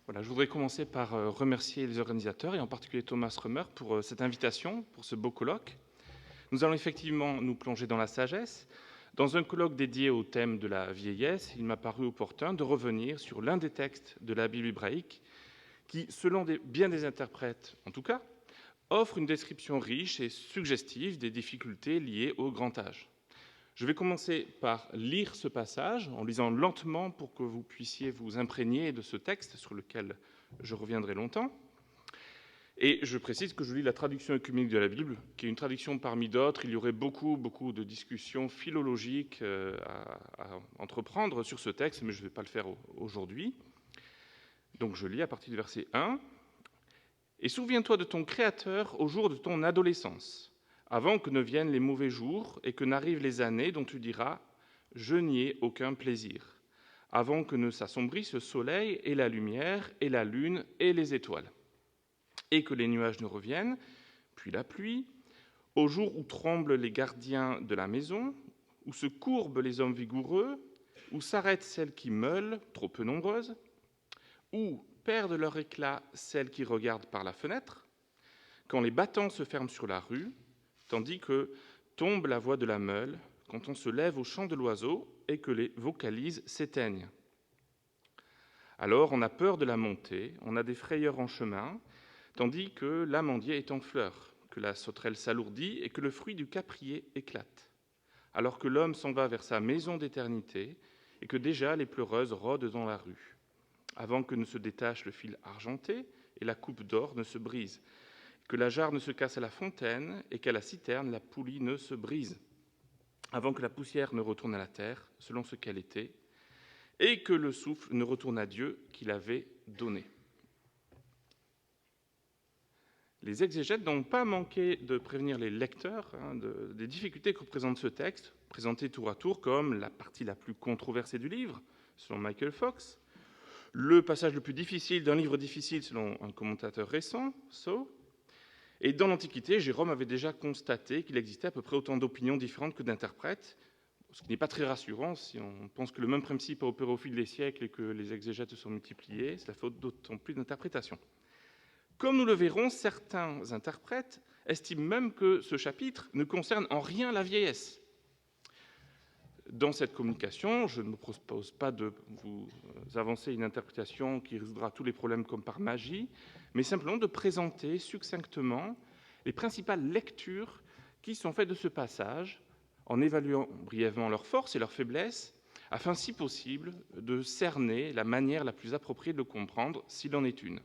Voilà, je voudrais commencer par remercier les organisateurs et en particulier Thomas Römer pour cette invitation, pour ce beau colloque. Nous allons effectivement nous plonger dans la sagesse. Dans un colloque dédié au thème de la vieillesse, il m'a paru opportun de revenir sur l'un des textes de la Bible hébraïque qui, selon bien des interprètes en tout cas, offre une description riche et suggestive des difficultés liées au grand âge. Je vais commencer par lire ce passage en lisant lentement pour que vous puissiez vous imprégner de ce texte sur lequel je reviendrai longtemps. Et je précise que je lis la traduction œcuménique de la Bible, qui est une traduction parmi d'autres. Il y aurait beaucoup de discussions philologiques à entreprendre sur ce texte, mais je ne vais pas le faire aujourd'hui. Donc je lis à partir du verset 1. « Et souviens-toi de ton Créateur au jour de ton adolescence, avant que ne viennent les mauvais jours et que n'arrivent les années dont tu diras « Je n'y ai aucun plaisir », avant que ne s'assombrissent le soleil et la lumière et la lune et les étoiles, et que les nuages ne reviennent, puis la pluie, au jour où tremblent les gardiens de la maison, où se courbent les hommes vigoureux, où s'arrêtent celles qui meulent, trop peu nombreuses, où perdent leur éclat celles qui regardent par la fenêtre, quand les battants se ferment sur la rue, tandis que tombe la voix de la meule, quand on se lève au chant de l'oiseau et que les vocalises s'éteignent. Alors on a peur de la montée, on a des frayeurs en chemin, tandis que l'amandier est en fleurs, que la sauterelle s'alourdit et que le fruit du caprier éclate. Alors que l'homme s'en va vers sa maison d'éternité et que déjà les pleureuses rôdent dans la rue, avant que ne se détache le fil argenté et la coupe d'or ne se brise, que la jarre ne se casse à la fontaine et qu'à la citerne la poulie ne se brise, avant que la poussière ne retourne à la terre selon ce qu'elle était, et que le souffle ne retourne à Dieu qui l'avait donné. » Les exégètes n'ont pas manqué de prévenir les lecteurs des difficultés que représente ce texte, présenté tour à tour comme la partie la plus controversée du livre, selon Michael Fox, le passage le plus difficile d'un livre difficile, selon un commentateur récent, So. Et dans l'Antiquité, Jérôme avait déjà constaté qu'il existait à peu près autant d'opinions différentes que d'interprètes, ce qui n'est pas très rassurant si on pense que le même principe a opéré au fil des siècles et que les exégètes se sont multipliés. C'est la faute d'autant plus d'interprétations. Comme nous le verrons, certains interprètes estiment même que ce chapitre ne concerne en rien la vieillesse. Dans cette communication, je ne me propose pas de vous avancer une interprétation qui résoudra tous les problèmes comme par magie, mais simplement de présenter succinctement les principales lectures qui sont faites de ce passage, en évaluant brièvement leurs forces et leurs faiblesses, afin, si possible, de cerner la manière la plus appropriée de le comprendre, s'il en est une.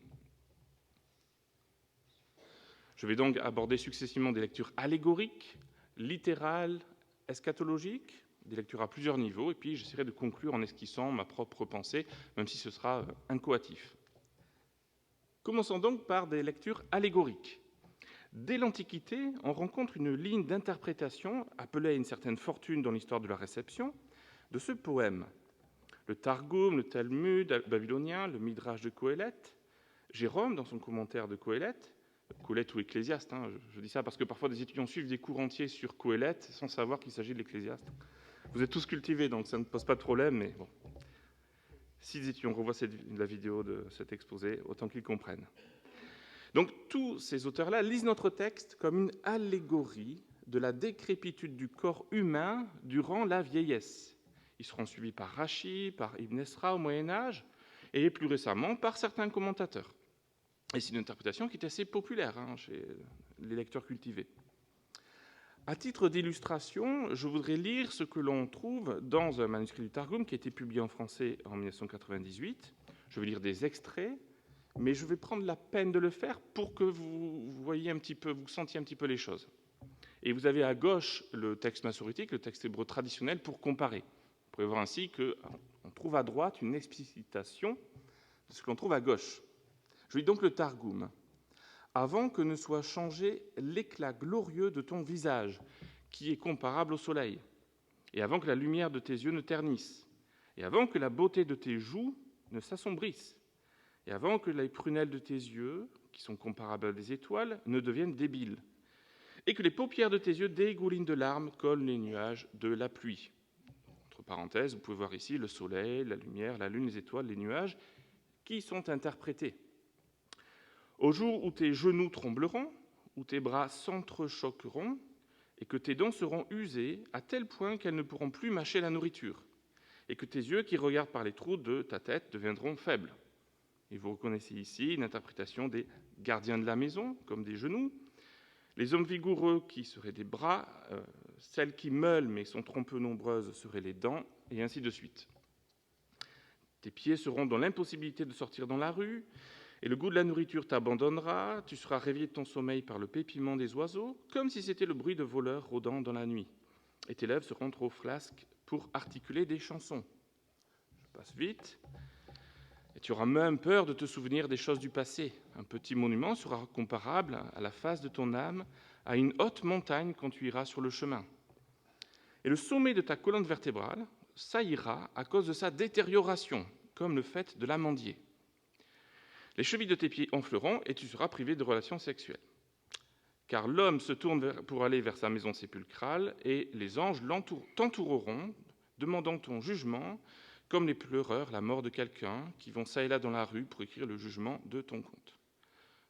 Je vais donc aborder successivement des lectures allégoriques, littérales, eschatologiques, des lectures à plusieurs niveaux, et puis j'essaierai de conclure en esquissant ma propre pensée, même si ce sera incoatif. Commençons donc par des lectures allégoriques. Dès l'Antiquité, on rencontre une ligne d'interprétation, appelée à une certaine fortune dans l'histoire de la réception, de ce poème. Le Targum, le Talmud babylonien, le Midrash de Coëlette, Jérôme, dans son commentaire de Coëlette ou Ecclésiaste, je dis ça parce que parfois des étudiants suivent des cours entiers sur Coëlette sans savoir qu'il s'agit de l'Ecclésiaste. Vous êtes tous cultivés, donc ça ne pose pas de problème, mais bon. Si les étudiants revoient la vidéo de cet exposé, autant qu'ils comprennent. Donc tous ces auteurs-là lisent notre texte comme une allégorie de la décrépitude du corps humain durant la vieillesse. Ils seront suivis par Rachi, par Ibn Esra au Moyen-Âge, et plus récemment par certains commentateurs. Et c'est une interprétation qui est assez populaire chez les lecteurs cultivés. À titre d'illustration, je voudrais lire ce que l'on trouve dans un manuscrit du Targum qui a été publié en français en 1998. Je vais lire des extraits, mais je vais prendre la peine de le faire pour que vous voyez un petit peu, vous sentiez un petit peu les choses. Et vous avez à gauche le texte massorétique, le texte hébreu traditionnel, pour comparer. Vous pouvez voir ainsi qu'on trouve à droite une explicitation de ce que l'on trouve à gauche. Je lis donc le Targum. « Avant que ne soit changé l'éclat glorieux de ton visage, qui est comparable au soleil, et avant que la lumière de tes yeux ne ternisse, et avant que la beauté de tes joues ne s'assombrisse, et avant que les prunelles de tes yeux, qui sont comparables à des étoiles, ne deviennent débiles, et que les paupières de tes yeux dégoulinent de larmes comme les nuages de la pluie. » Entre parenthèses, vous pouvez voir ici le soleil, la lumière, la lune, les étoiles, les nuages, qui sont interprétés. Au jour où tes genoux trembleront, où tes bras s'entrechoqueront, et que tes dents seront usées à tel point qu'elles ne pourront plus mâcher la nourriture, et que tes yeux qui regardent par les trous de ta tête deviendront faibles. Et vous reconnaissez ici une interprétation des gardiens de la maison, comme des genoux, les hommes vigoureux qui seraient des bras, celles qui meulent mais sont trop peu nombreuses seraient les dents, et ainsi de suite. Tes pieds seront dans l'impossibilité de sortir dans la rue, et le goût de la nourriture t'abandonnera, tu seras réveillé de ton sommeil par le pépiment des oiseaux, comme si c'était le bruit de voleurs rôdant dans la nuit. Et tes lèvres seront trop flasques pour articuler des chansons. Je passe vite. Et tu auras même peur de te souvenir des choses du passé. Un petit monument sera comparable à la face de ton âme, à une haute montagne quand tu iras sur le chemin. Et le sommet de ta colonne vertébrale saillira à cause de sa détérioration, comme le fait de l'amandier. Les chevilles de tes pieds enfleront et tu seras privé de relations sexuelles. Car l'homme se tourne pour aller vers sa maison sépulcrale et les anges t'entoureront, demandant ton jugement, comme les pleureurs la mort de quelqu'un qui vont ça et là dans la rue pour écrire le jugement de ton compte.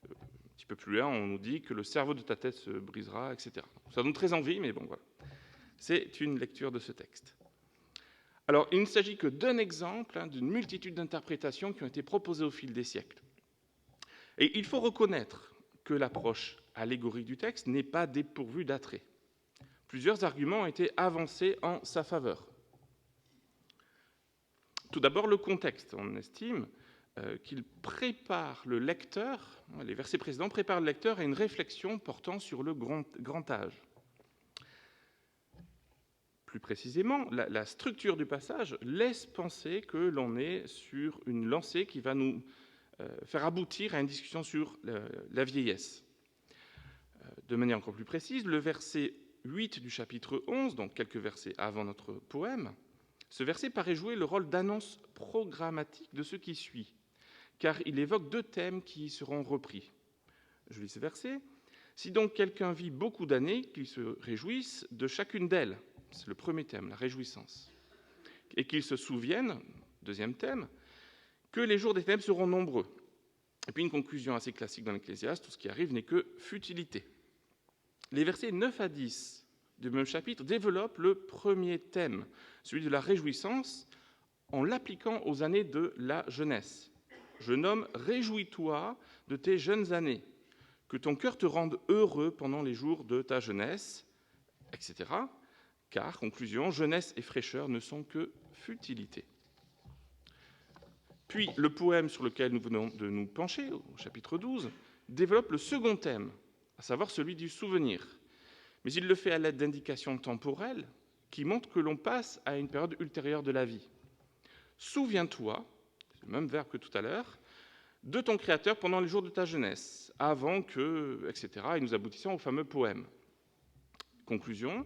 Un petit peu plus loin, on nous dit que le cerveau de ta tête se brisera, etc. Ça donne très envie, mais bon, voilà. C'est une lecture de ce texte. Alors, il ne s'agit que d'un exemple d'une multitude d'interprétations qui ont été proposées au fil des siècles. Et il faut reconnaître que l'approche allégorique du texte n'est pas dépourvue d'attrait. Plusieurs arguments ont été avancés en sa faveur. Tout d'abord, le contexte. On estime qu'il prépare le lecteur, les versets précédents préparent le lecteur à une réflexion portant sur le grand âge. Plus précisément, la structure du passage laisse penser que l'on est sur une lancée qui va nous faire aboutir à une discussion sur la vieillesse. De manière encore plus précise, le verset 8 du chapitre 11, donc quelques versets avant notre poème, ce verset paraît jouer le rôle d'annonce programmatique de ce qui suit, car il évoque deux thèmes qui seront repris. Je lis ce verset. « Si donc quelqu'un vit beaucoup d'années, qu'il se réjouisse de chacune d'elles. » C'est le premier thème, la réjouissance. « Et qu'il se souvienne, deuxième thème, que les jours des ténèbres seront nombreux. » Et puis une conclusion assez classique dans l'Ecclésiaste, tout ce qui arrive n'est que futilité. Les versets 9 à 10 du même chapitre développent le premier thème, celui de la réjouissance, en l'appliquant aux années de la jeunesse. « Jeune homme, réjouis-toi de tes jeunes années, que ton cœur te rende heureux pendant les jours de ta jeunesse, etc. Car, conclusion, jeunesse et fraîcheur ne sont que futilité. » Puis, le poème sur lequel nous venons de nous pencher, au chapitre 12, développe le second thème, à savoir celui du souvenir. Mais il le fait à l'aide d'indications temporelles qui montrent que l'on passe à une période ultérieure de la vie. « Souviens-toi », c'est le même verbe que tout à l'heure, « de ton Créateur pendant les jours de ta jeunesse, avant que, etc. » Et nous aboutissons au fameux poème. Conclusion,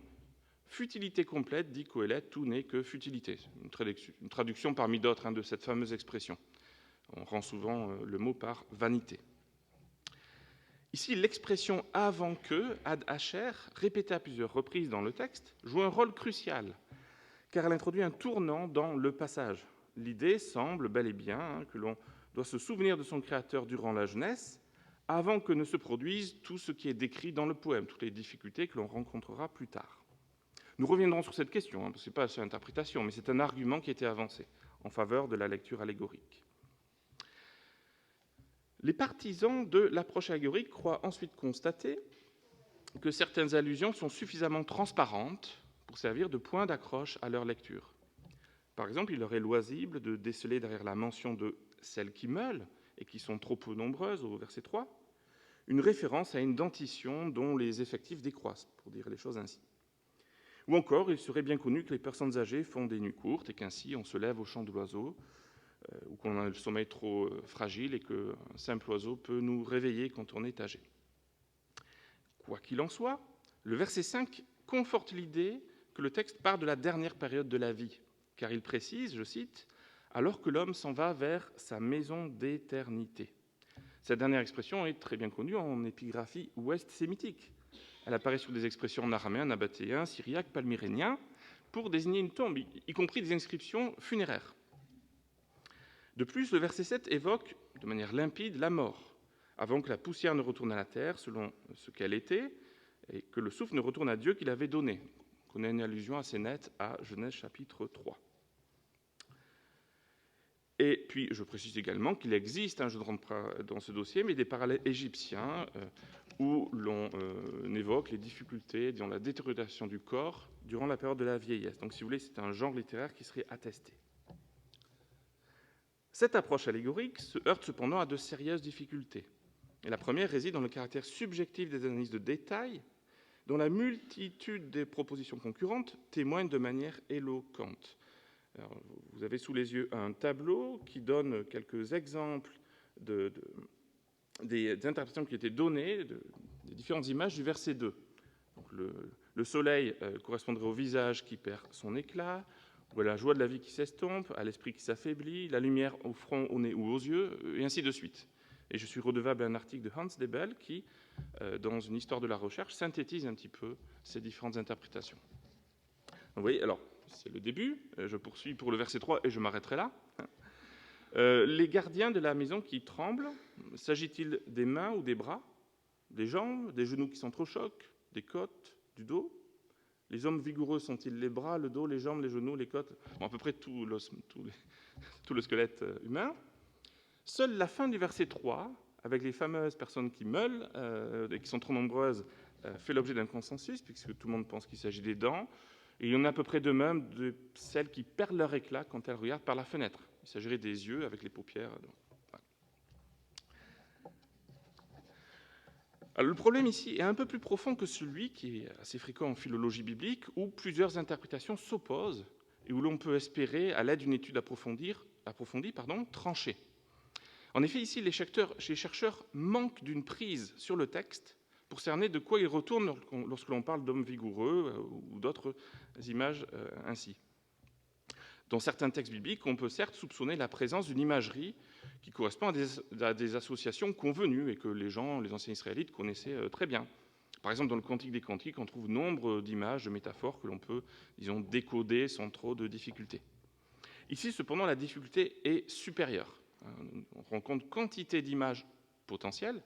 futilité complète, dit Coëlette, tout n'est que futilité. Une traduction parmi d'autres de cette fameuse expression. On rend souvent le mot par vanité. Ici, l'expression « avant que », ad acher, répétée à plusieurs reprises dans le texte, joue un rôle crucial, car elle introduit un tournant dans le passage. L'idée semble bel et bien que l'on doit se souvenir de son Créateur durant la jeunesse, avant que ne se produise tout ce qui est décrit dans le poème, toutes les difficultés que l'on rencontrera plus tard. Nous reviendrons sur cette question, parce que ce n'est pas une interprétation, mais c'est un argument qui a été avancé en faveur de la lecture allégorique. Les partisans de l'approche allégorique croient ensuite constater que certaines allusions sont suffisamment transparentes pour servir de point d'accroche à leur lecture. Par exemple, il leur est loisible de déceler derrière la mention de « celles qui meulent » et qui sont trop peu nombreuses au verset 3, une référence à une dentition dont les effectifs décroissent, pour dire les choses ainsi. Ou encore, il serait bien connu que les personnes âgées font des nuits courtes et qu'ainsi on se lève au chant de l'oiseau, ou qu'on a le sommeil trop fragile et qu'un simple oiseau peut nous réveiller quand on est âgé. Quoi qu'il en soit, le verset 5 conforte l'idée que le texte part de la dernière période de la vie, car il précise, je cite, « alors que l'homme s'en va vers sa maison d'éternité ». Cette dernière expression est très bien connue en épigraphie ouest-sémitique. Elle apparaît sur des expressions en araméen, nabatéen, syriaque, palmyrénien, pour désigner une tombe, y compris des inscriptions funéraires. De plus, le verset 7 évoque de manière limpide la mort, avant que la poussière ne retourne à la terre selon ce qu'elle était, et que le souffle ne retourne à Dieu qui l'avait donné. On a une allusion assez nette à Genèse chapitre 3. Et puis, je précise également qu'il existe, je ne rentre pas dans ce dossier, mais des parallèles égyptiens où l'on évoque les difficultés dans la détérioration du corps durant la période de la vieillesse. Donc, si vous voulez, c'est un genre littéraire qui serait attesté. Cette approche allégorique se heurte cependant à de sérieuses difficultés. Et la première réside dans le caractère subjectif des analyses de détail, dont la multitude des propositions concurrentes témoigne de manière éloquente. Alors, vous avez sous les yeux un tableau qui donne quelques exemples des interprétations qui étaient données des différentes images du verset 2. Donc le soleil correspondrait au visage qui perd son éclat, ou à la joie de la vie qui s'estompe, à l'esprit qui s'affaiblit, la lumière au front, au nez ou aux yeux, et ainsi de suite. Et je suis redevable à un article de Hans Debel qui, dans une histoire de la recherche, synthétise un petit peu ces différentes interprétations. Donc, vous voyez, alors, c'est le début, je poursuis pour le verset 3 et je m'arrêterai là. Les gardiens de la maison qui tremblent, s'agit-il des mains ou des bras, des jambes, des genoux qui s'entrechoquent, des côtes, du dos? Les hommes vigoureux sont-ils les bras, le dos, les jambes, les genoux, les côtes, bon, à peu près tout le squelette humain. Seule la fin du verset 3, avec les fameuses personnes qui meulent et qui sont trop nombreuses, fait l'objet d'un consensus, puisque tout le monde pense qu'il s'agit des dents. Et il y en a à peu près de même de celles qui perdent leur éclat quand elles regardent par la fenêtre. Il s'agirait des yeux avec les paupières. Voilà. Alors, le problème ici est un peu plus profond que celui qui est assez fréquent en philologie biblique, où plusieurs interprétations s'opposent et où l'on peut espérer, à l'aide d'une étude approfondie, trancher. En effet, ici, les chercheurs manquent d'une prise sur le texte pour cerner de quoi il retourne lorsque l'on parle d'hommes vigoureux ou d'autres images ainsi. Dans certains textes bibliques, on peut certes soupçonner la présence d'une imagerie qui correspond à des associations convenues et que les anciens Israélites connaissaient très bien. Par exemple, dans le Cantique des Cantiques, on trouve nombre d'images, de métaphores que l'on peut, disons, décoder sans trop de difficultés. Ici, cependant, la difficulté est supérieure. On rencontre quantité d'images potentielles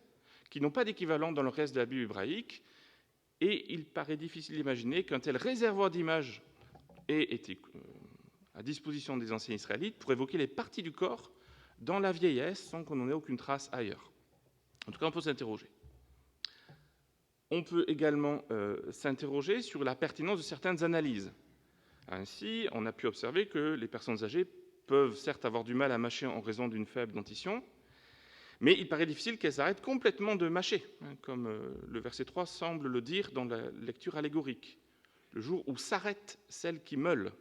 qui n'ont pas d'équivalent dans le reste de la Bible hébraïque, et il paraît difficile d'imaginer qu'un tel réservoir d'images ait été à disposition des anciens Israélites pour évoquer les parties du corps dans la vieillesse sans qu'on n'en ait aucune trace ailleurs. En tout cas, on peut s'interroger. On peut également s'interroger sur la pertinence de certaines analyses. Ainsi, on a pu observer que les personnes âgées peuvent certes avoir du mal à mâcher en raison d'une faible dentition, mais il paraît difficile qu'elles arrêtent complètement de mâcher, comme le verset 3 semble le dire dans la lecture allégorique, le jour où s'arrêtent celles qui meulent.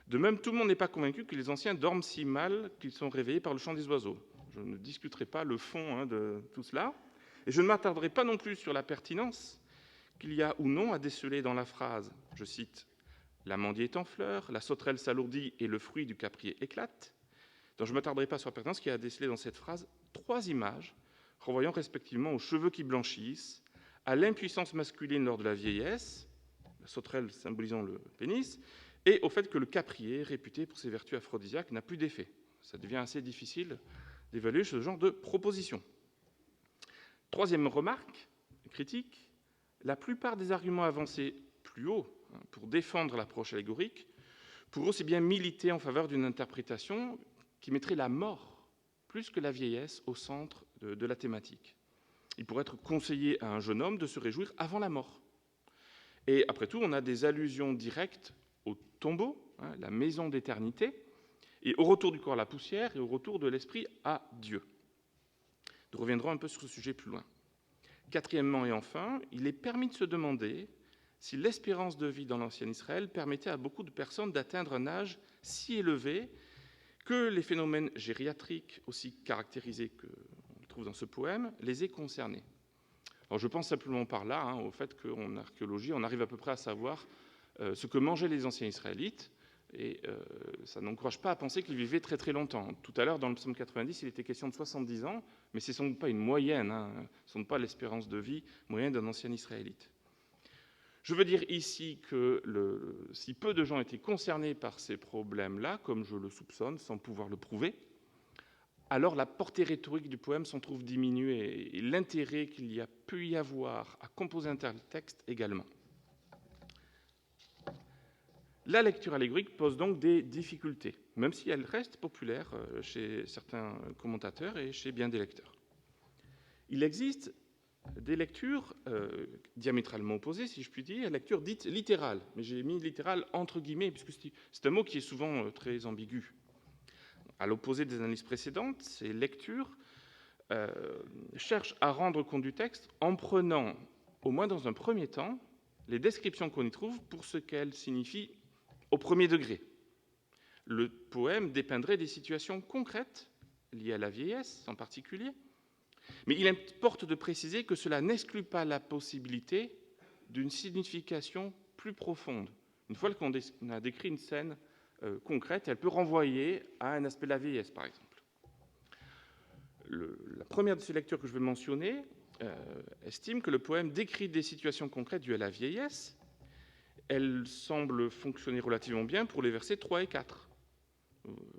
De même, tout le monde n'est pas convaincu que les anciens dorment si mal qu'ils sont réveillés par le chant des oiseaux. Je ne discuterai pas le fond de tout cela, et je ne m'attarderai pas non plus sur la pertinence qu'il y a ou non à déceler dans la phrase, je cite, « L'amandier est en fleurs, la sauterelle s'alourdit et le fruit du caprier éclate », donc je ne m'attarderai pas sur la pertinence qu'il y a à déceler dans cette phrase 3 images, renvoyant respectivement aux cheveux qui blanchissent, à l'impuissance masculine lors de la vieillesse, la sauterelle symbolisant le pénis, et au fait que le caprier, réputé pour ses vertus aphrodisiaques, n'a plus d'effet. Ça devient assez difficile d'évaluer ce genre de proposition. Troisième remarque, critique, la plupart des arguments avancés plus haut pour défendre l'approche allégorique pourraient aussi bien militer en faveur d'une interprétation qui mettrait la mort plus que la vieillesse au centre de la thématique. Il pourrait être conseillé à un jeune homme de se réjouir avant la mort. Et après tout, on a des allusions directes au tombeau, la maison d'éternité, et au retour du corps à la poussière et au retour de l'esprit à Dieu. Nous reviendrons un peu sur ce sujet plus loin. Quatrièmement et enfin, il est permis de se demander si l'espérance de vie dans l'ancien Israël permettait à beaucoup de personnes d'atteindre un âge si élevé que les phénomènes gériatriques, aussi caractérisés qu'on trouve dans ce poème, les aient concernés. Alors je pense simplement par là au fait qu'en archéologie, on arrive à peu près à savoir ce que mangeaient les anciens Israélites, et ça n'encourage pas à penser qu'ils vivaient très très longtemps. Tout à l'heure, dans le psaume 90, il était question de 70 ans, mais ce ne sont pas une moyenne, ce ne sont pas l'espérance de vie moyenne d'un ancien Israélite. Je veux dire ici que si peu de gens étaient concernés par ces problèmes-là, comme je le soupçonne, sans pouvoir le prouver, alors la portée rhétorique du poème s'en trouve diminuée et l'intérêt qu'il y a pu y avoir à composer un tel texte également. La lecture allégorique pose donc des difficultés, même si elle reste populaire chez certains commentateurs et chez bien des lecteurs. Il existe des lectures diamétralement opposées, si je puis dire, la lecture dite littérale, mais j'ai mis littérale entre guillemets, puisque c'est un mot qui est souvent très ambigu. À l'opposé des analyses précédentes, ces lectures cherchent à rendre compte du texte en prenant, au moins dans un premier temps, les descriptions qu'on y trouve pour ce qu'elles signifient au premier degré. Le poème dépeindrait des situations concrètes, liées à la vieillesse en particulier, mais il importe de préciser que cela n'exclut pas la possibilité d'une signification plus profonde. Une fois qu'on a décrit une scène concrète, elle peut renvoyer à un aspect de la vieillesse, par exemple. La première de ces lectures que je vais mentionner estime que le poème décrit des situations concrètes dues à la vieillesse. Elle semble fonctionner relativement bien pour les versets 3 et 4.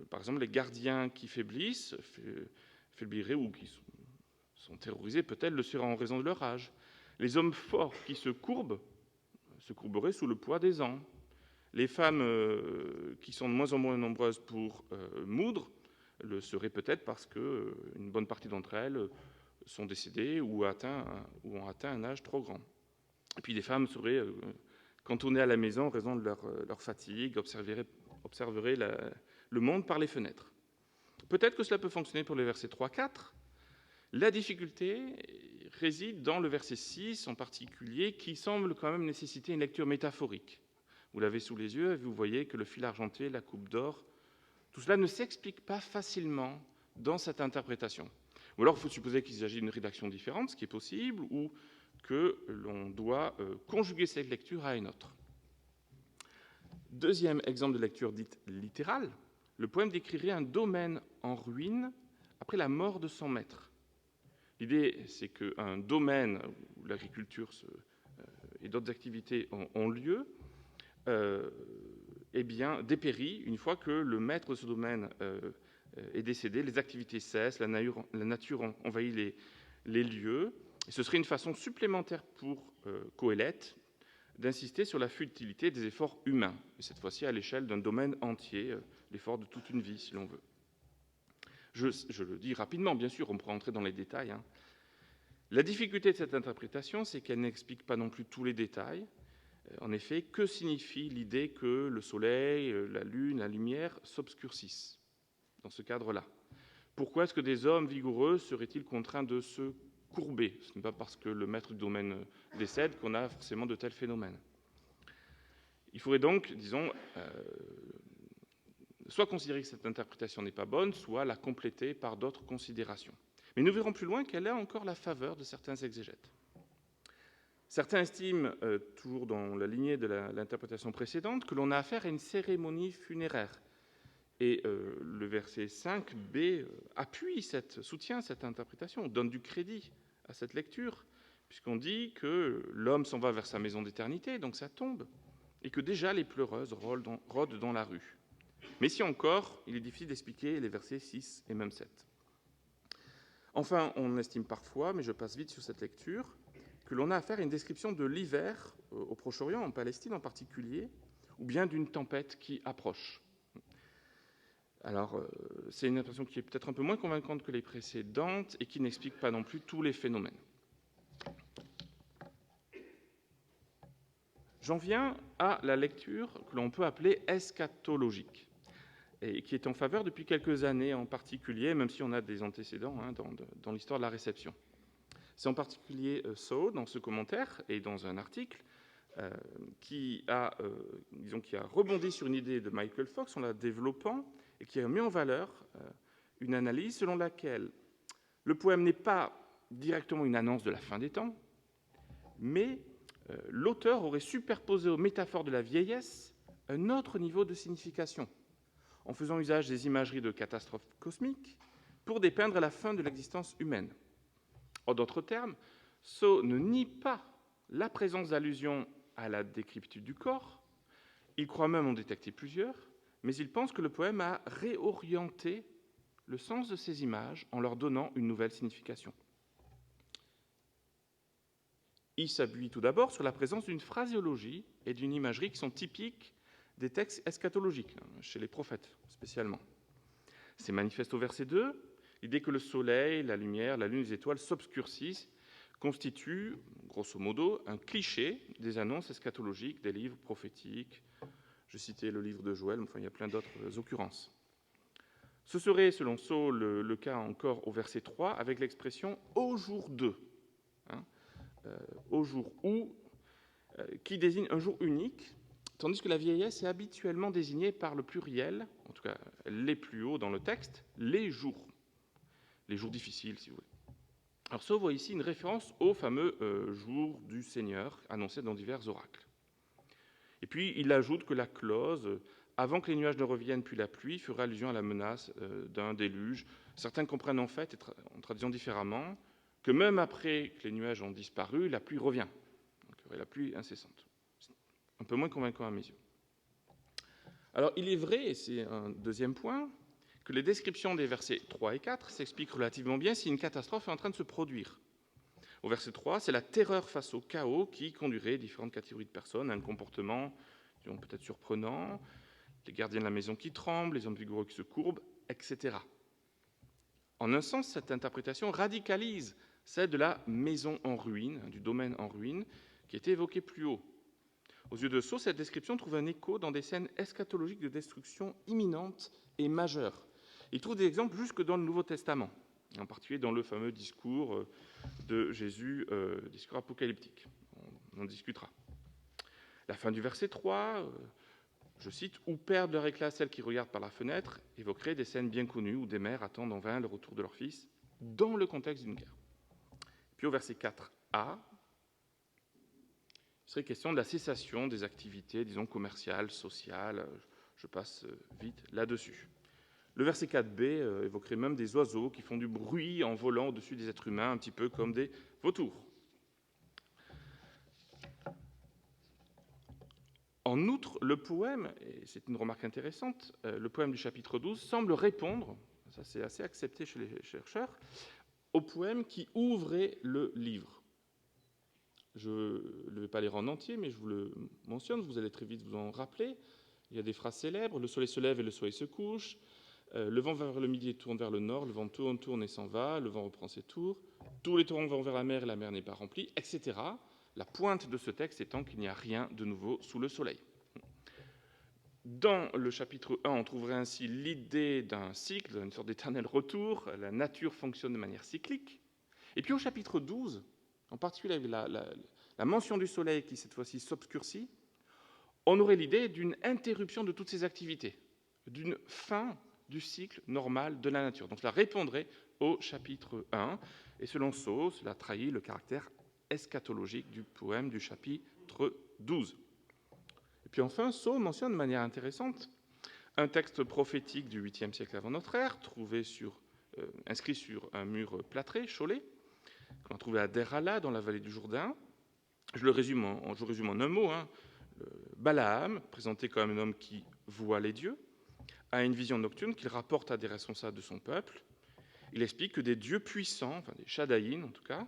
Par exemple, les gardiens qui faiblissent, faibliraient ou qui sont terrorisés, peut-être le seraient en raison de leur âge. Les hommes forts qui se courberaient sous le poids des ans. Les femmes qui sont de moins en moins nombreuses pour moudre le seraient peut-être parce qu'une bonne partie d'entre elles sont décédées ou ont atteint un âge trop grand. Et puis les femmes seraient cantonnées à la maison en raison de leur fatigue, observeraient le monde par les fenêtres. Peut-être que cela peut fonctionner pour les versets 3-4. La difficulté réside dans le verset 6 en particulier, qui semble quand même nécessiter une lecture métaphorique. Vous l'avez sous les yeux et vous voyez que le fil argenté, la coupe d'or, tout cela ne s'explique pas facilement dans cette interprétation. Ou alors il faut supposer qu'il s'agit d'une rédaction différente, ce qui est possible, ou que l'on doit conjuguer cette lecture à une autre. Deuxième exemple de lecture dite littérale, le poème décrirait un domaine en ruine après la mort de son maître. L'idée, c'est qu'un domaine où l'agriculture et d'autres activités ont lieu, dépérit une fois que le maître de ce domaine est décédé, les activités cessent, la nature envahit les lieux. Et ce serait une façon supplémentaire pour Coëlette d'insister sur la futilité des efforts humains, et cette fois-ci à l'échelle d'un domaine entier, l'effort de toute une vie, si l'on veut. Je le dis rapidement, bien sûr, on pourra entrer dans les détails. La difficulté de cette interprétation, c'est qu'elle n'explique pas non plus tous les détails. En effet, que signifie l'idée que le soleil, la lune, la lumière s'obscurcissent dans ce cadre-là? Pourquoi est-ce que des hommes vigoureux seraient-ils contraints de se courber? Ce n'est pas parce que le maître du domaine décède qu'on a forcément de tels phénomènes. Il faudrait donc, disons, soit considérer que cette interprétation n'est pas bonne, soit la compléter par d'autres considérations. Mais nous verrons plus loin qu'elle a encore la faveur de certains exégètes. Certains estiment, toujours dans la lignée de l'interprétation précédente, que l'on a affaire à une cérémonie funéraire. Et le verset 5b soutient cette interprétation, donne du crédit à cette lecture, puisqu'on dit que l'homme s'en va vers sa maison d'éternité, donc sa tombe, et que déjà les pleureuses rôdent dans la rue. Mais ici encore, il est difficile d'expliquer les versets 6 et même 7. Enfin, on estime parfois, mais je passe vite sur cette lecture, que l'on a affaire à une description de l'hiver au Proche-Orient, en Palestine en particulier, ou bien d'une tempête qui approche. Alors, c'est une impression qui est peut-être un peu moins convaincante que les précédentes et qui n'explique pas non plus tous les phénomènes. J'en viens à la lecture que l'on peut appeler eschatologique, et qui est en faveur depuis quelques années en particulier, même si on a des antécédents dans l'histoire de la réception. C'est en particulier Saul, dans ce commentaire et dans un article, qui a rebondi sur une idée de Michael Fox en la développant et qui a mis en valeur une analyse selon laquelle le poème n'est pas directement une annonce de la fin des temps, mais l'auteur aurait superposé aux métaphores de la vieillesse un autre niveau de signification, en faisant usage des imageries de catastrophes cosmiques pour dépeindre la fin de l'existence humaine. En d'autres termes, Saul ne nie pas la présence d'allusions à la décrépitude du corps, il croit même en détecter plusieurs, mais il pense que le poème a réorienté le sens de ces images en leur donnant une nouvelle signification. Il s'appuie tout d'abord sur la présence d'une phraséologie et d'une imagerie qui sont typiques des textes eschatologiques, chez les prophètes spécialement. C'est manifeste au verset 2, l'idée que le soleil, la lumière, la lune, les étoiles s'obscurcissent constitue, grosso modo, un cliché des annonces eschatologiques des livres prophétiques. Je citais le livre de Joël, mais enfin, il y a plein d'autres occurrences. Ce serait, selon Sceaux, le cas encore au verset 3, avec l'expression « au jour 2 », au jour où, qui désigne un jour unique, tandis que la vieillesse est habituellement désignée par le pluriel, en tout cas les plus hauts dans le texte, les jours difficiles, si vous voulez. Alors, Sceaux voit ici une référence au fameux jour du Seigneur, annoncé dans divers oracles. Et puis, il ajoute que la clause « avant que les nuages ne reviennent puis la pluie » ferait allusion à la menace d'un déluge. Certains comprennent en fait, en traduisant différemment, que même après que les nuages ont disparu, la pluie revient. Donc, il y aurait la pluie incessante. C'est un peu moins convaincant à mes yeux. Alors, il est vrai, et c'est un deuxième point, que les descriptions des versets 3 et 4 s'expliquent relativement bien si une catastrophe est en train de se produire. Au verset 3, c'est la terreur face au chaos qui conduirait différentes catégories de personnes à un comportement, disons, peut-être surprenant, les gardiens de la maison qui tremblent, les hommes vigoureux qui se courbent, etc. En un sens, cette interprétation radicalise celle de la maison en ruine, du domaine en ruine, qui était évoquée plus haut. Aux yeux de Sceaux, cette description trouve un écho dans des scènes eschatologiques de destruction imminente et majeure. Il trouve des exemples jusque dans le Nouveau Testament, en particulier dans le fameux discours de Jésus, discours apocalyptique. On en discutera. La fin du verset 3, je cite, « Où perdent leur éclat celles qui regardent par la fenêtre » évoquerait des scènes bien connues où des mères attendent en vain le retour de leur fils dans le contexte d'une guerre. Puis au verset 4a, il serait question de la cessation des activités, disons, commerciales, sociales. Je passe vite là-dessus. Le verset 4b évoquerait même des oiseaux qui font du bruit en volant au-dessus des êtres humains, un petit peu comme des vautours. En outre, le poème, et c'est une remarque intéressante, le poème du chapitre 12 semble répondre, ça c'est assez accepté chez les chercheurs, au poème qui ouvrait le livre. Je ne vais pas les rendre entiers, mais je vous le mentionne, vous allez très vite vous en rappeler. Il y a des phrases célèbres, le soleil se lève et le soleil se couche, le vent va vers le midi et tourne vers le nord, le vent tourne et s'en va, le vent reprend ses tours, tous les torrents vont vers la mer et la mer n'est pas remplie, etc. La pointe de ce texte étant qu'il n'y a rien de nouveau sous le soleil. Dans le chapitre 1, on trouverait ainsi l'idée d'un cycle, une sorte d'éternel retour, la nature fonctionne de manière cyclique. Et puis au chapitre 12, en particulier la mention du soleil qui cette fois-ci s'obscurcit, on aurait l'idée d'une interruption de toutes ces activités, d'une fin du cycle normal de la nature. Donc cela répondrait au chapitre 1, et selon Sceaux, cela trahit le caractère eschatologique du poème du chapitre 12. Et puis enfin, Sceaux mentionne de manière intéressante un texte prophétique du 8e siècle avant notre ère, inscrit sur un mur plâtré, Cholet, qu'on a trouvé à Derala, dans la vallée du Jourdain. Je résume en un mot. Balaam, présenté comme un homme qui voit les dieux, a une vision nocturne qu'il rapporte à des responsables de son peuple. Il explique que des dieux puissants, enfin des Shadaïn en tout cas,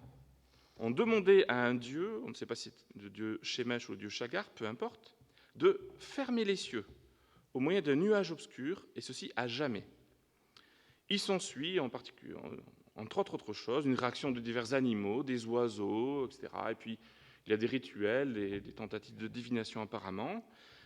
ont demandé à un dieu, on ne sait pas si c'est le dieu Shemesh ou le dieu Shagar, peu importe, de fermer les cieux au moyen d'un nuage obscur, et ceci à jamais. Il s'ensuit, en particulier, entre autres choses, une réaction de divers animaux, des oiseaux, etc. Et puis, il y a des rituels, des tentatives de divination apparemment.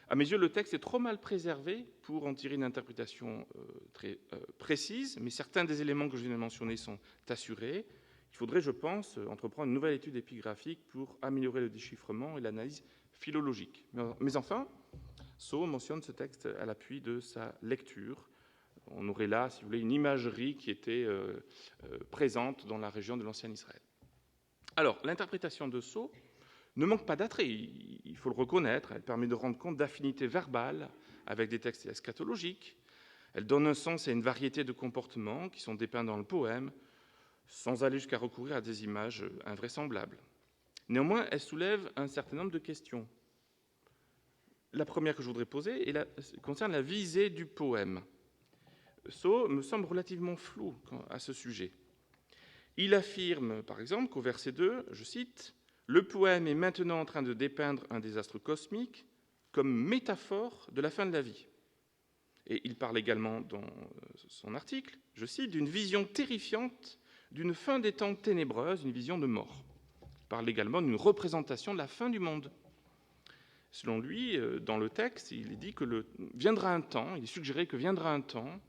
À mes yeux, le texte est trop mal préservé pour en tirer une interprétation très précise, mais certains des éléments que je viens de mentionner sont assurés. Il faudrait, je pense, entreprendre une nouvelle étude épigraphique pour améliorer le déchiffrement et l'analyse philologique. Mais enfin, Sceaux mentionne ce texte à l'appui de sa lecture. On aurait là, si vous voulez, une imagerie qui était présente dans la région de l'ancien Israël. Alors, l'interprétation de Sceaux ne manque pas d'attrait, il faut le reconnaître. Elle permet de rendre compte d'affinités verbales avec des textes eschatologiques. Elle donne un sens à une variété de comportements qui sont dépeints dans le poème, sans aller jusqu'à recourir à des images invraisemblables. Néanmoins, elle soulève un certain nombre de questions. La première que je voudrais poser concerne la visée du poème. Sceaux me semble relativement flou à ce sujet. Il affirme, par exemple, qu'au verset 2, je cite, « Le poème est maintenant en train de dépeindre un désastre cosmique comme métaphore de la fin de la vie. » Et il parle également dans son article, je cite, « d'une vision terrifiante d'une fin des temps ténébreuse, une vision de mort. » Il parle également d'une représentation de la fin du monde. Selon lui, dans le texte, il est dit que viendra un temps, il est suggéré que viendra un temps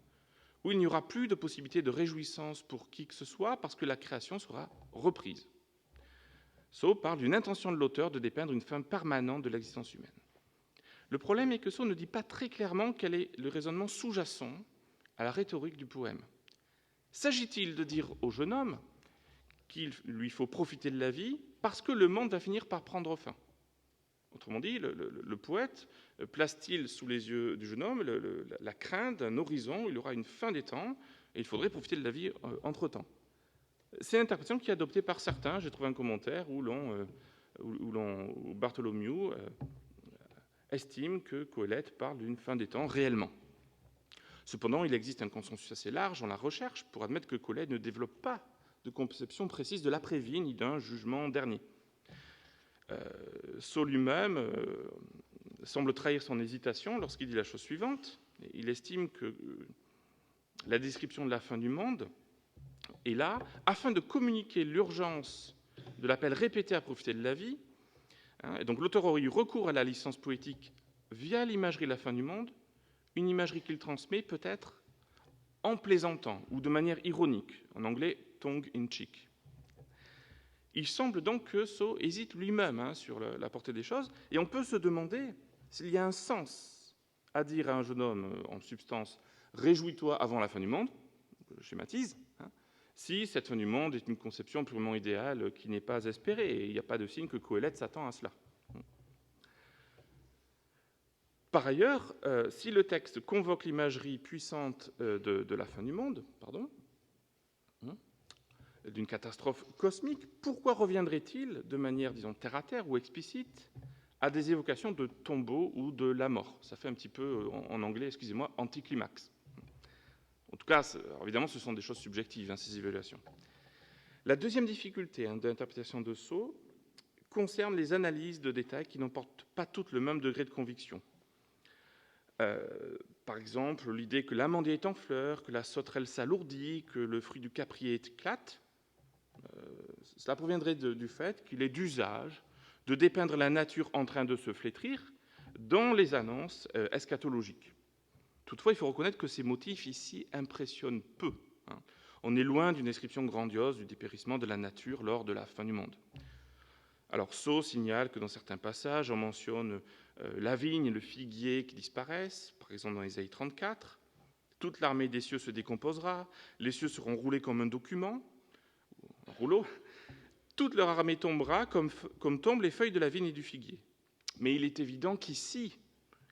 où il n'y aura plus de possibilité de réjouissance pour qui que ce soit parce que la création sera reprise. Sceaux parle d'une intention de l'auteur de dépeindre une fin permanente de l'existence humaine. Le problème est que Sceaux ne dit pas très clairement quel est le raisonnement sous-jacent à la rhétorique du poème. S'agit-il de dire au jeune homme qu'il lui faut profiter de la vie parce que le monde va finir par prendre fin ? Autrement dit, le poète place-t-il sous les yeux du jeune homme la crainte d'un horizon où il y aura une fin des temps et il faudrait profiter de la vie entre-temps. C'est l'interprétation qui est adoptée par certains. J'ai trouvé un commentaire où Bartholomew estime que Coëlette parle d'une fin des temps réellement. Cependant, il existe un consensus assez large dans la recherche pour admettre que Coëlette ne développe pas de conception précise de l'après-vie ni d'un jugement dernier. Sceaux lui-même semble trahir son hésitation lorsqu'il dit la chose suivante. Il estime que la description de la fin du monde est là afin de communiquer l'urgence de l'appel répété à profiter de la vie. Et donc l'auteur aurait eu recours à la licence poétique via l'imagerie de la fin du monde, une imagerie qu'il transmet peut-être en plaisantant ou de manière ironique, en anglais « tongue in cheek ». Il semble donc que Sceaux hésite lui-même sur la portée des choses, et on peut se demander s'il y a un sens à dire à un jeune homme, en substance, « réjouis-toi avant la fin du monde », je schématise, si cette fin du monde est une conception purement idéale qui n'est pas espérée, et il n'y a pas de signe que Coëlette s'attend à cela. Par ailleurs, si le texte convoque l'imagerie puissante de la fin du monde, d'une catastrophe cosmique, pourquoi reviendrait-il de manière, disons, terre-à-terre ou explicite à des évocations de tombeaux ou de la mort ? Ça fait un petit peu, en anglais, excusez-moi, anticlimax. En tout cas, évidemment, ce sont des choses subjectives, ces évaluations. La deuxième difficulté d'interprétation de Sceaux concerne les analyses de détails qui n'emportent pas toutes le même degré de conviction. Par exemple, l'idée que l'amandier est en fleurs, que la sauterelle s'alourdit, que le fruit du caprier éclate, cela proviendrait du fait qu'il est d'usage de dépeindre la nature en train de se flétrir dans les annonces eschatologiques. Toutefois, il faut reconnaître que ces motifs ici impressionnent peu. On est loin d'une description grandiose du dépérissement de la nature lors de la fin du monde. Alors, Sceaux signale que dans certains passages, on mentionne la vigne et le figuier qui disparaissent, par exemple dans Ésaïe 34. Toute l'armée des cieux se décomposera, les cieux seront roulés comme un document, un rouleau. Toute leur armée tombera comme tombent les feuilles de la vigne et du figuier. Mais il est évident qu'ici,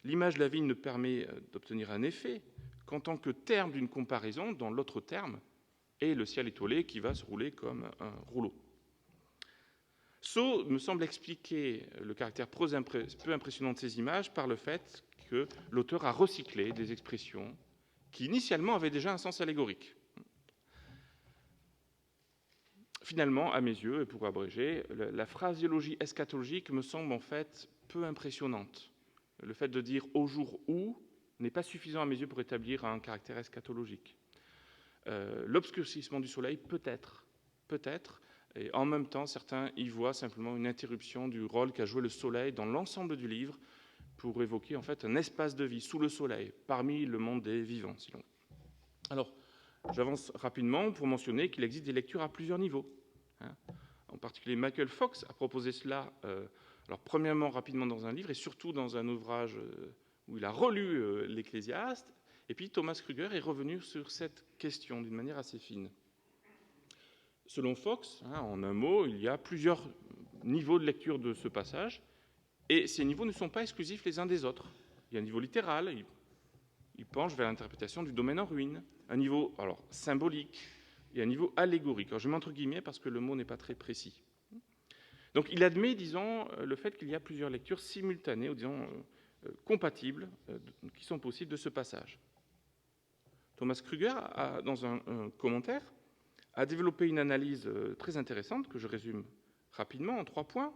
l'image de la vigne ne permet d'obtenir un effet qu'en tant que terme d'une comparaison, dans l'autre terme, est le ciel étoilé qui va se rouler comme un rouleau. Sceaux me semble expliquer le caractère peu impressionnant de ces images par le fait que l'auteur a recyclé des expressions qui initialement avaient déjà un sens allégorique. Finalement, à mes yeux, et pour abréger, la phraséologie eschatologique me semble en fait peu impressionnante. Le fait de dire « au jour où » n'est pas suffisant à mes yeux pour établir un caractère eschatologique. L'obscurcissement du soleil, peut-être, et en même temps, certains y voient simplement une interruption du rôle qu'a joué le soleil dans l'ensemble du livre pour évoquer en fait un espace de vie sous le soleil, parmi le monde des vivants, si l'on veut. Alors, j'avance rapidement pour mentionner qu'il existe des lectures à plusieurs niveaux. En particulier, Michael Fox a proposé cela, alors premièrement rapidement dans un livre et surtout dans un ouvrage où il a relu l'Ecclésiaste, et puis Thomas Kruger est revenu sur cette question d'une manière assez fine. Selon Fox, en un mot, il y a plusieurs niveaux de lecture de ce passage, et ces niveaux ne sont pas exclusifs les uns des autres. Il y a un niveau littéral, il penche vers l'interprétation du domaine en ruine, un niveau symbolique et un niveau allégorique. Alors, je mets entre guillemets parce que le mot n'est pas très précis. Donc il admet, disons, le fait qu'il y a plusieurs lectures simultanées, ou disons compatibles, qui sont possibles de ce passage. Thomas Kruger, dans un commentaire, a développé une analyse très intéressante que je résume rapidement en 3 points.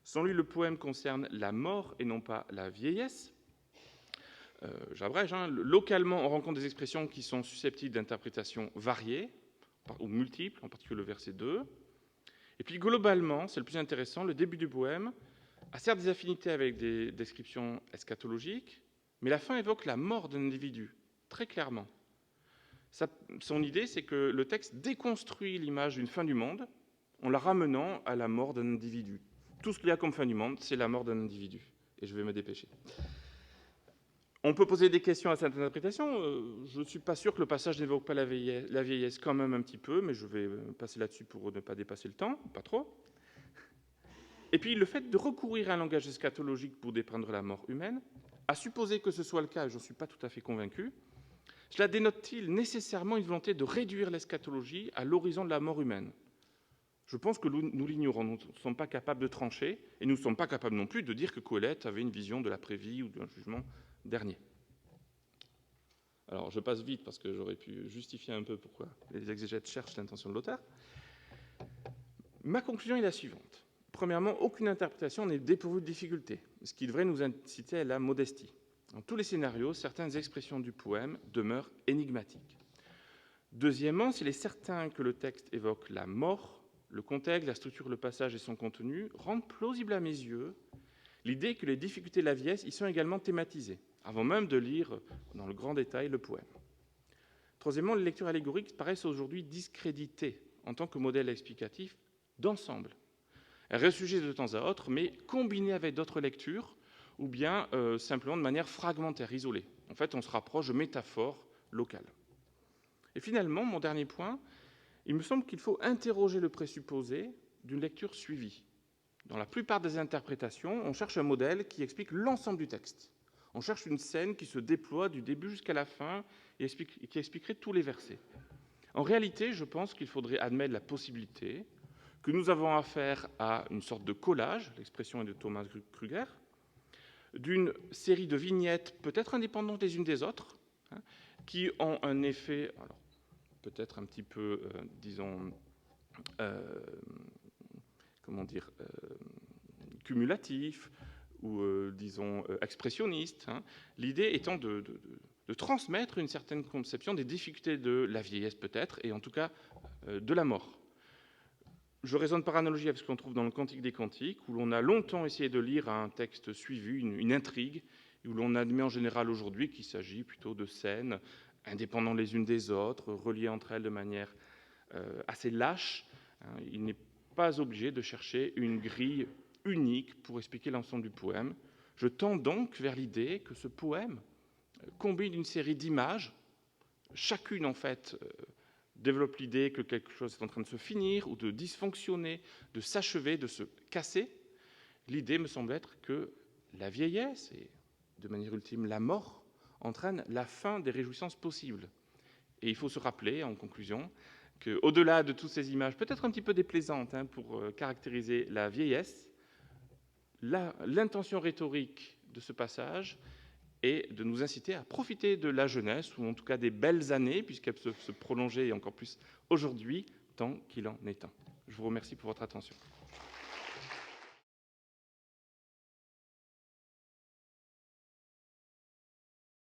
Sans lui, le poème concerne la mort et non pas la vieillesse. J'abrège. Localement, on rencontre des expressions qui sont susceptibles d'interprétations variées ou multiples, en particulier le verset 2. Et puis globalement, c'est le plus intéressant, le début du poème a certes des affinités avec des descriptions eschatologiques, mais la fin évoque la mort d'un individu, très clairement. Son idée, c'est que le texte déconstruit l'image d'une fin du monde en la ramenant à la mort d'un individu. Tout ce qu'il y a comme fin du monde, c'est la mort d'un individu. Et je vais me dépêcher. On peut poser des questions à cette interprétation. Je ne suis pas sûr que le passage n'évoque pas la vieillesse quand même un petit peu, mais je vais passer là-dessus pour ne pas dépasser le temps, pas trop. Et puis le fait de recourir à un langage eschatologique pour dépeindre la mort humaine, à supposer que ce soit le cas, je ne suis pas tout à fait convaincu, cela dénote-t-il nécessairement une volonté de réduire l'eschatologie à l'horizon de la mort humaine? Je pense que nous l'ignorons, nous ne sommes pas capables de trancher, et nous ne sommes pas capables non plus de dire que Colette avait une vision de l'après-vie ou d'un jugement dernier. Alors, je passe vite parce que j'aurais pu justifier un peu pourquoi les exégètes cherchent l'intention de l'auteur. Ma conclusion est la suivante. Premièrement, aucune interprétation n'est dépourvue de difficultés, ce qui devrait nous inciter à la modestie. Dans tous les scénarios, certaines expressions du poème demeurent énigmatiques. Deuxièmement, s'il est certain que le texte évoque la mort, le contexte, la structure, le passage et son contenu rendent plausible à mes yeux l'idée que les difficultés de la vieillesse y sont également thématisées, avant même de lire dans le grand détail le poème. Troisièmement, les lectures allégoriques paraissent aujourd'hui discréditées en tant que modèle explicatif d'ensemble. Elles ressurgissent de temps à autre, mais combinées avec d'autres lectures, ou bien simplement de manière fragmentaire, isolée. En fait, on se rapproche de métaphores locales. Et finalement, mon dernier point, il me semble qu'il faut interroger le présupposé d'une lecture suivie. Dans la plupart des interprétations, on cherche un modèle qui explique l'ensemble du texte. On cherche une scène qui se déploie du début jusqu'à la fin et qui expliquerait tous les versets. En réalité, je pense qu'il faudrait admettre la possibilité que nous avons affaire à une sorte de collage, l'expression est de Thomas Kruger, d'une série de vignettes peut-être indépendantes les unes des autres, qui ont un effet, alors, peut-être un petit peu, cumulatif ou, expressionniste. L'idée étant de transmettre une certaine conception des difficultés de la vieillesse peut-être, et en tout cas de la mort. Je raisonne par analogie avec ce qu'on trouve dans le Cantique des Cantiques, où l'on a longtemps essayé de lire un texte suivi, une intrigue, et où l'on admet en général aujourd'hui qu'il s'agit plutôt de scènes indépendantes les unes des autres, reliées entre elles de manière assez lâche. Il n'est pas obligé de chercher une grille unique pour expliquer l'ensemble du poème. Je tends donc vers l'idée que ce poème combine une série d'images, chacune en fait développe l'idée que quelque chose est en train de se finir ou de dysfonctionner, de s'achever, de se casser. L'idée me semble être que la vieillesse et, de manière ultime, la mort entraînent la fin des réjouissances possibles. Et il faut se rappeler, en conclusion, qu'au-delà de toutes ces images, peut-être un petit peu déplaisantes pour caractériser la vieillesse, l'intention rhétorique de ce passage et de nous inciter à profiter de la jeunesse, ou en tout cas des belles années, puisqu'elles peuvent se prolonger, et encore plus aujourd'hui, tant qu'il en est temps. Je vous remercie pour votre attention.